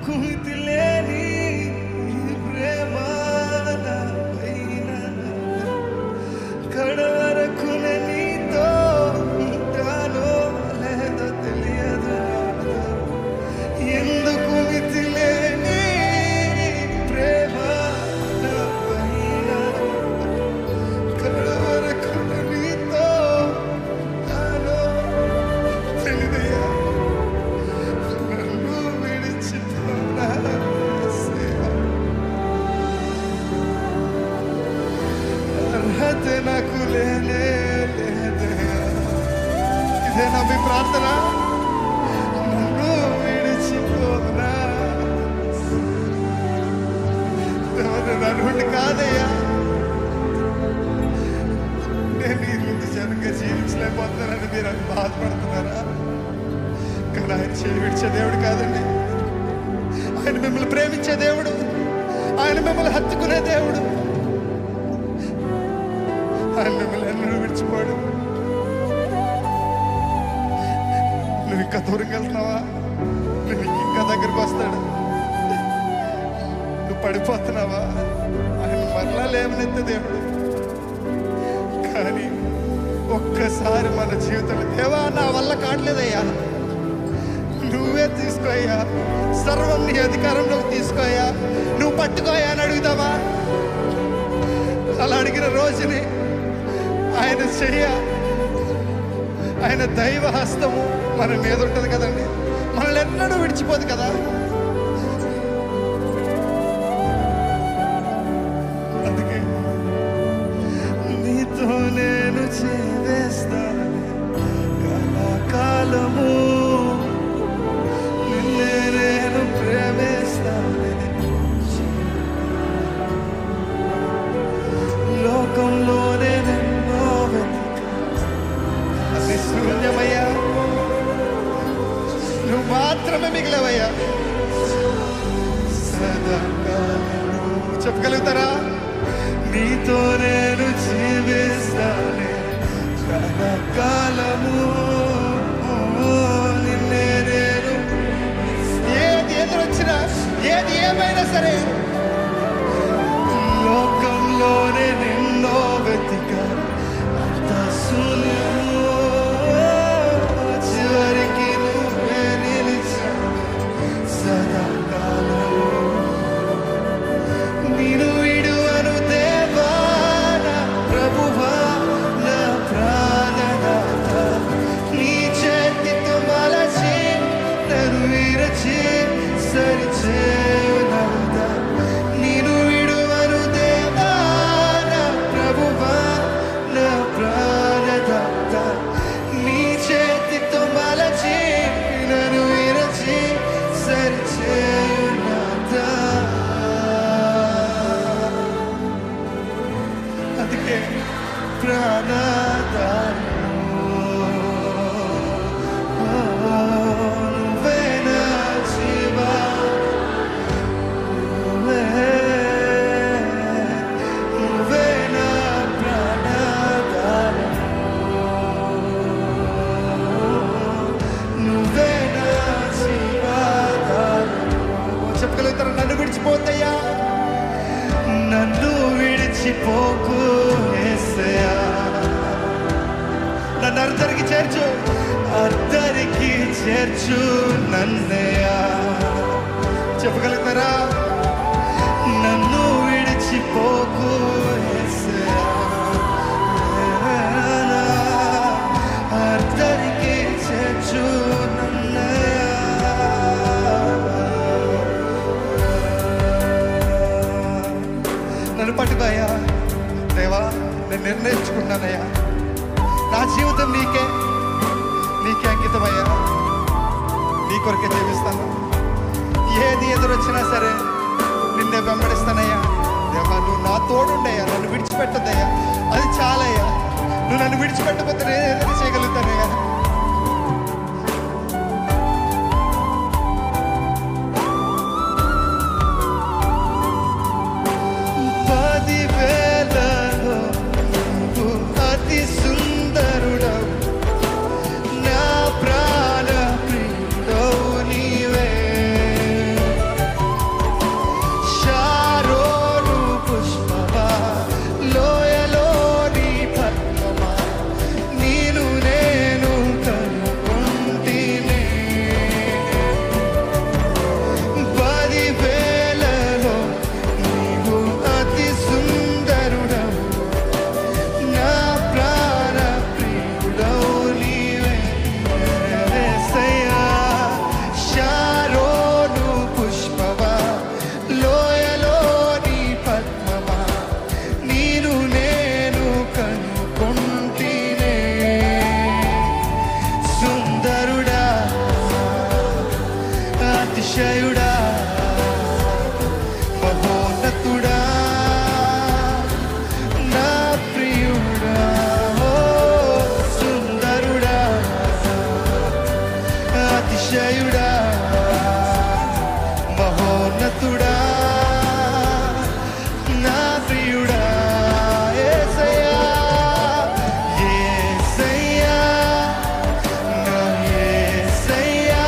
కుమితి లేని ప్రేమ కడవరకు నీతో ఉంటానో లేదో తెలియదు. ఎందుకు మితి లేని ప్రేమ పైన కడవరకు నీతో ఉంటానో తెలియదయ్యా. నన్ను విడిచిపోనా అర్హత నాకు లేదయ్యా. ఇదేనా మీ ప్రార్థన? నన్ను విడిచిపోనా నన్ను కాదయ్యా. నేను ఈ ముందు జనంగా జీవించలేకపోతున్నానని మీరు అని బాధపడుతున్నారా? కానీ ఆయన చేయి విడిచే దేవుడు కాదండి. ఆయన మిమ్మల్ని ప్రేమించే దేవుడు. ఆయన మిమ్మల్ని హత్తుకునే దేవుడు. ఆయన మిమ్మల్ని ఎన్నడూ విడిచిపోడు. నువ్వు ఇంకా దూరం వెళ్తున్నావా? నువ్వు ఇంకా దగ్గరకు వస్తాడు. నువ్వు పడిపోతున్నావా? ఆయన మరలా లేవనెత్తే దేవుడు. కానీ ఒక్కసారి మన జీవితంలో దేవా నా వల్ల కావట్లేదయ్యా, నువ్వే తీసుకోయ్యా, సర్వం నీ అధికారంలోకి తీసుకోయ్యా, నువ్వు పట్టుకోయా అని అడుగుతావా? అలా అడిగిన రోజుని ఆయన చెయ్య, ఆయన దైవ హస్తము మన మీద ఉంటుంది కదండి. మనల్ని ఎన్నడూ విడిచిపోదు కదా. అందుకే నీతో నేను చేస్తాను కళాకాలము, నిన్నే నేను ప్రేమిస్తాను. లోకంలోనే అది శూన్యమయ్యా, నువ్వు మాత్రమే మిగిలవయ్యా. చెప్పగలుగుతారా? నీతో నేను జీవిస్తానే కళాకాలము, నిన్నే నేను. ఏది ఎదురొచ్చినా, ఏది ఏమైనా సరే, లోకంలోనే నిన్నో వెతికా, అంత శూన్యము, చివరికి నువ్వే నిలిచావు సదాకాలము. నేను విడువను దేవా నా ప్రభువా నా ప్రాణనాథ, నీ చేతితో మలచి నన్ను విరచి సరిచేయునాథ. నేను విడువను దేవా నా ప్రభువా నా ప్రాణనాథ, నీ చేతితో మలచి నన్ను విరచి సరిచేయునాథ. అందుకే ప్రాణదాను నువ్వే నా జీవా, నువ్వే నా ప్రాణదాను, నువ్వే నా జీవాదాను. చెప్పగలుగుతారా? నన్ను విడిచిపోతయ్యా, నన్ను విడిచిపోకు యేసయ్యా, నన్ను అర్ధరికి చేర్చు, అర్ధరికి చేర్చు నన్నయ్యా. చెప్పగలుగుతారా? నన్ను విడిచిపోకు యేసయ్యా, అర్ధరికి చేర్చు నన్నయ్యా. నన్ను పట్టుకోయ్యా దేవా, నేను నిర్ణయించుకున్నానయ్యా, నా జీవితం నీకే అంకితమయ్యా, నీ కొరకే జీవిస్తాను. ఏది ఎదురొచ్చినా సరే నిన్నే వెంబడిస్తానయ్యా. దేవా నువ్వు నా తోడుండయ్యా, నన్ను విడిచిపెట్టద్దయ్యా, అది చాలయ్యా. నువ్వు నన్ను విడిచిపెట్టకపోతే నేను ఏదైనా చేయగలుగుతానయ్యా. అతిశయుడా మహోన్నతుడా నా ప్రియుడా ఓ సుందరుడా అతిశయుడా మహోన్నతుడా నా ప్రియుడా యేసయ్యా యేసయ్యా నా యేసయ్యా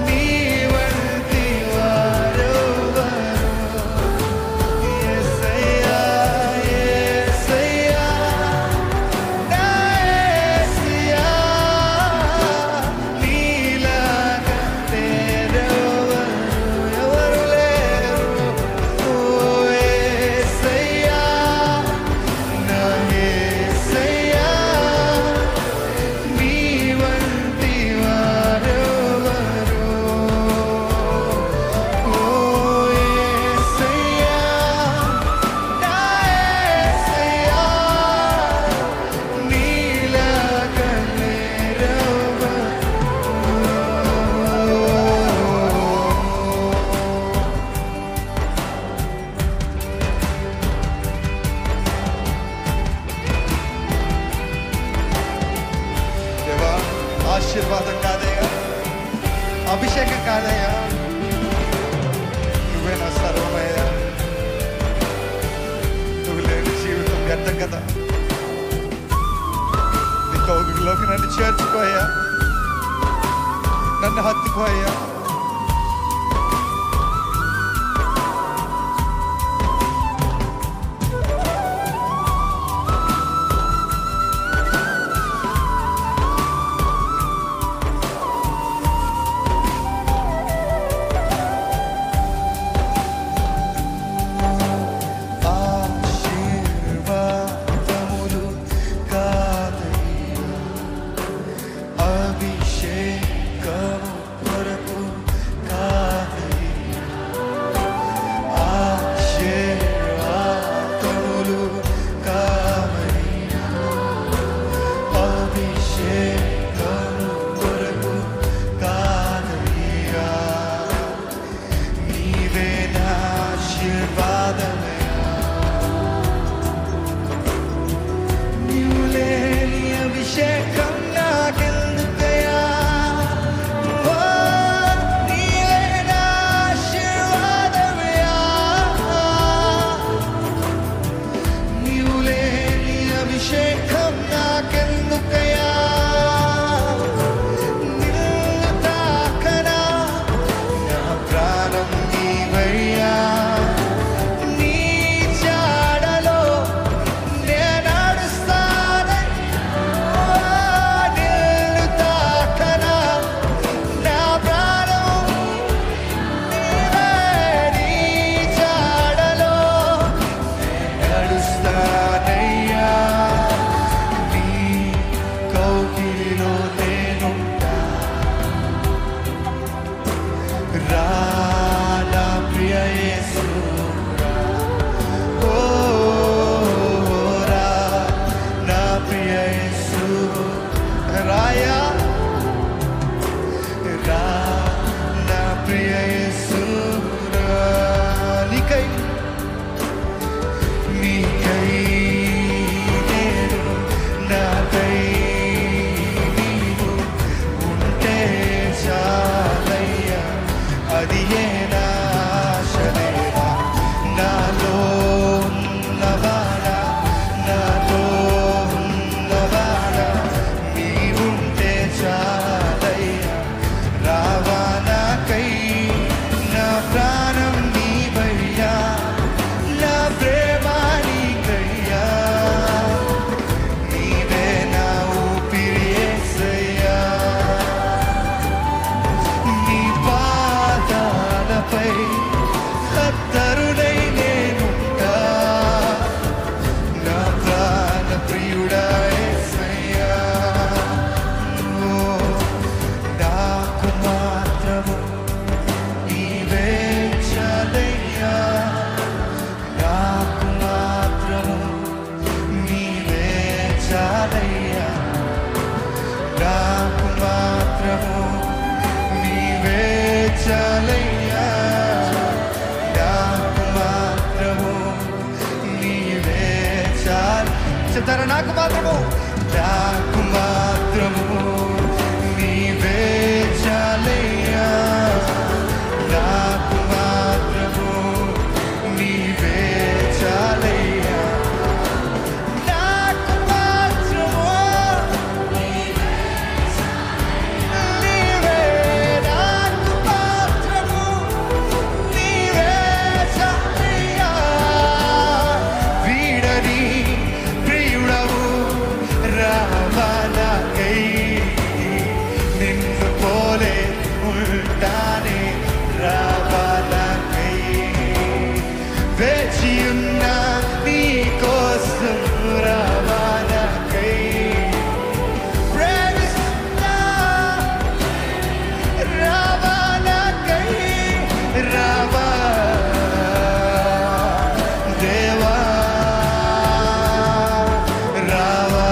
నీ వంటి వారెవరు యేసయ్యా యేసయ్యా నా యేసయ్యా నీలాగా వేరెవరు ఎవరు లేరు ఓ యేసయ్యా నా యేసయ్యా నీ వంటి వారెవరు ఓ యేసయ్యా నా యేసయ్యా నీలాగా వేరెవరు దేవా ఆశీర్వాదం కాదయ్యా అభిషేకం కాదయ్యా నువ్వే నా సర్వమయ్యా నువ్వు లేని జీవితం వ్యర్థం కదా నీ కౌగిలిలోకి నన్ను చేర్చుకోయ్యా నన్ను హత్తుకోయ్యా ఆశీర్వాదములు కాదయ్యా అభిషేకము కొరకు కాదయ్యా ఆశీర్వాదములు కావయ్యా అభిషేకము కొరకు కాదయ్యా నీవే నా ఆశీర్వాదమయ్యా నీవు లేని అభిషేకం నాకెందుకయ్యా ఓ నీవే నా ఆశీర్వాదమయ్యా నీవు లేని అభిషేకం నాకెందుకయ్యా నిన్ను తాకనా నా ప్రాణం నీవయ్యా నీ జాడలో నేను నడుస్తానయ్యా నిన్ను తాకనా నా ప్రాణం నీవే నీ జాడలో నడుస్తానయ్యా నీ కౌగిలిలో నేనుంటా రా నా ప్రియ యేసు ఓ రా నా ప్రియ యేసు రాయా రా నా ప్రియ యేసు రా నీకై నేను నాకై నీవు ఉంటే చాలయ్యా అది ఏ నా ఆశలేనా నాలో ఉన్నవాడా నాలో ఉన్నవాడా నీవుంటే చాలయ్యా రావా నాకై నా ప్రాణం నీవయ్యా నా ప్రేమ నీకయ్యా నీవే నా ఊపిరి యేసయ్యా నీ పాదాల చాలయ్యా నాకు మాత్రము నీవే చాలు. చెప్తారా? నాకు మాత్రము నీవే చాలయ్యా నాకు మాత్రము నీవే చాలయ్యా నాకు మాత్రము నీవే నాకు మాత్రము నీవే చాలయ్యా వీడని ప్రియుడవు రావాలకై నిన్ను పోలే ఉంటానే రావాలకై వేచియున్న నీ కోసం రావాలకై ప్రేమిస్తున్నా రావాలకై రావా దేవా రావా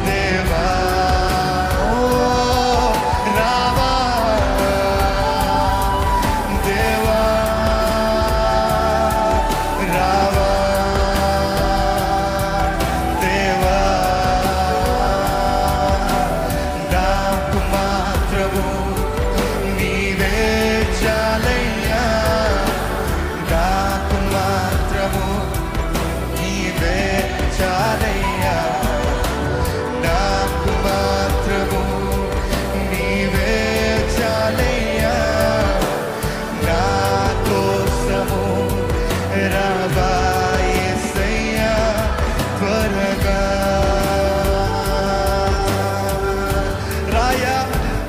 దేవా ఓ రావా దేవా రావా దేవా నాకు మాత్రము నీవే చాలయ్యా నాకు మాత్రము నీవే చాలయ్యా నాకు మాత్రము నీవే చాలయ్యా నా కోసము రావా యేసయ్యా త్వరగా రాయా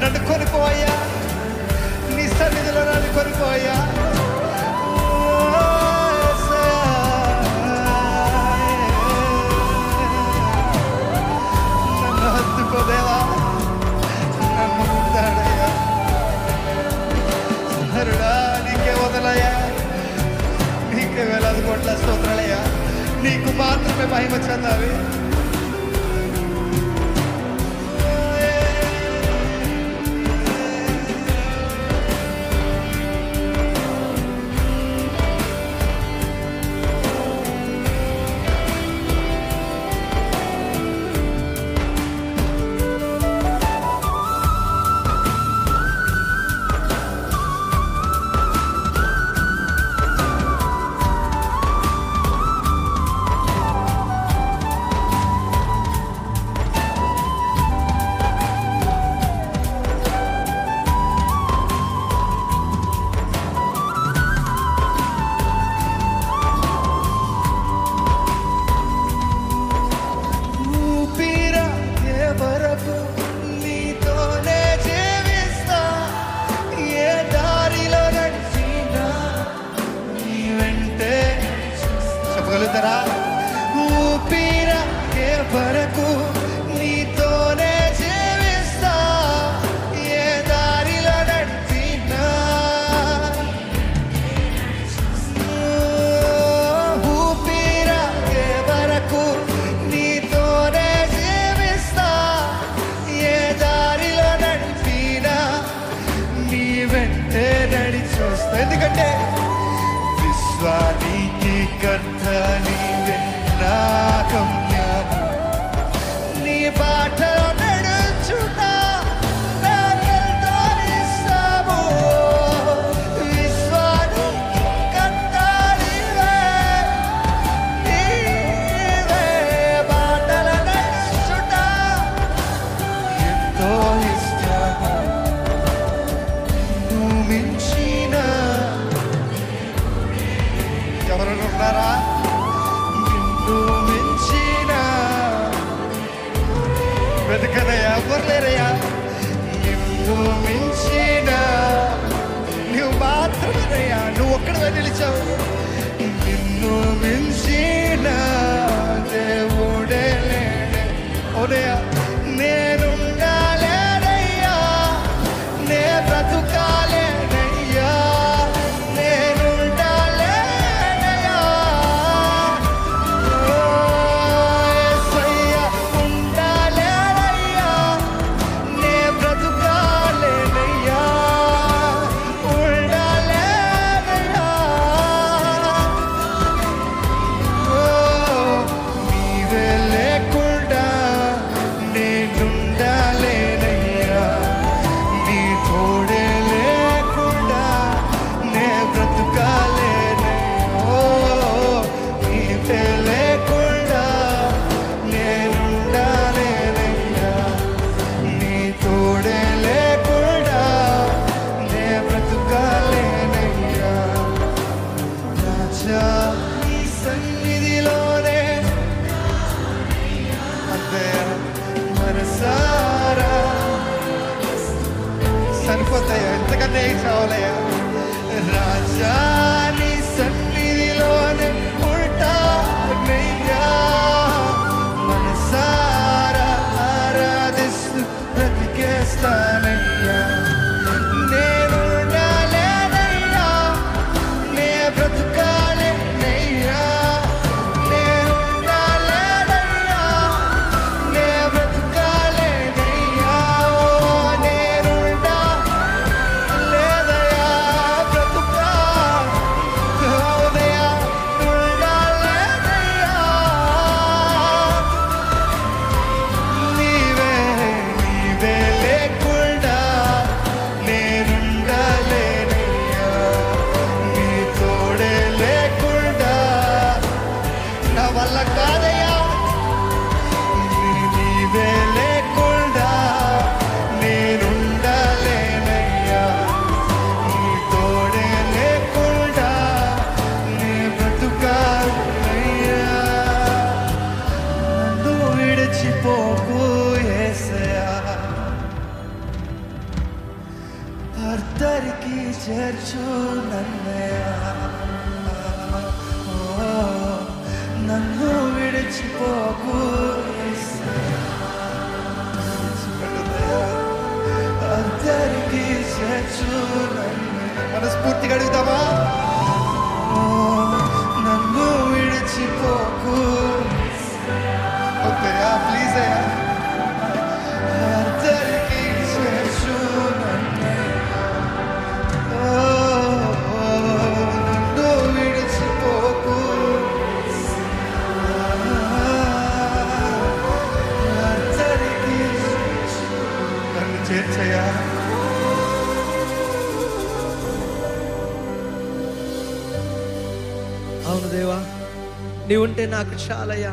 నన్ను కొనుకోవయ్యా నీ సన్నిధిలో నన్ను కొనుకోవయ్యా నన్ను హత్తుకోదేవా నన్ను ముందాడయ్యా హరుడా నీకే వదలయ్యా నీకే వేలాది కోట్ల స్తోత్రాలయ్యా నీకు మాత్రమే మహిమ చెందాలి ఊపిరాగే వరకు నీతోనే జీవిస్తా ఏ దారిలో నడిచినా నీ వెంటే చెప్పగలుగుతారా ఊపిరాగే వరకు నీతోనే జీవిస్తా ఏ దారిలో నడిచినా ఊపిరాగే వరకు నీతోనే జీవిస్తా ఏ దారిలో నడిపినా నీ వెంటే నడిచొస్తా ఎందుకంటే విశ్వానికి కర్త నీవే నా గమ్యము నీ బాటలో నడుచుతా నాకెంతో ఇష్టము విశ్వానికి కర్త నీవే నీవే బాటలో నడుచుతా ఎంతో ఇష్టము నువ్వు మించిన ఎవరైనా ఉన్నారా నిన్ను మించిన వెతకదయ్యా ఎవరు లేరయ్యా నిన్ను మించిన నువ్వు మాత్రమేనయ్యా నువ్వు ఒక్కడివే నిలిచావు నిన్ను మించిన దేవుడే లేడే ఓనయ్యా నేనుండాలేనయ్యా నే బ్రతుకాలేనయ్యా నేనుండాలేనయ్యా ఓ యేసయ్యా ఉండాలేనయ్యా నే బ్రతుకాలేనయ్యా కావాలయ్యా. రాజా నీ సన్నిధిలోనే ఉంటానయ్యా, మనసారా ఆరాధిస్తూ బ్రతికేస్తానయ్యా. నేను లేనయ్యా, నే బ్రతుకాలేనయ్యా, నేను లేనయ్యా, నే బ్రతుకాలేనయ్యా. నేను లేదయ్యా, బ్రతుకా అవునయ్యా, లేదయ్యా. నీవే నీవే లేకుండా నేనుండలేనయ్యా, నీ తోడే లేకుండా నా వల్ల కాదయ్యా. నీవే లేకుండా నేనుండలేనయ్యా, నీ తోడే లేకుండా నే బ్రతుకాలయ్యా. నన్ను విడిచిపోకు యేసయ్యా, అర్ధరికి చేర్చు నన్నయ్యా. ఓ, నన్ను విడిచిపోకు యేసయ్యా, విడిచిపెట్టదయ్యా, అర్ధరికి చేర్చు నన్నయ్యా. మనస్ఫూర్తిగా అడుగుతామా? ఓ, నన్ను విడిచిపోకు వద్దయ్యా, ప్లీజ్ అయ్యా, అర్ధరికి చేర్చు నన్నయ్యా. ఓ, నన్ను విడిచిపోకు, అర్ధరికి నన్ను చేర్చయ్యా. అవును దేవా, నీవుంటే నాకు చాలయ్యా.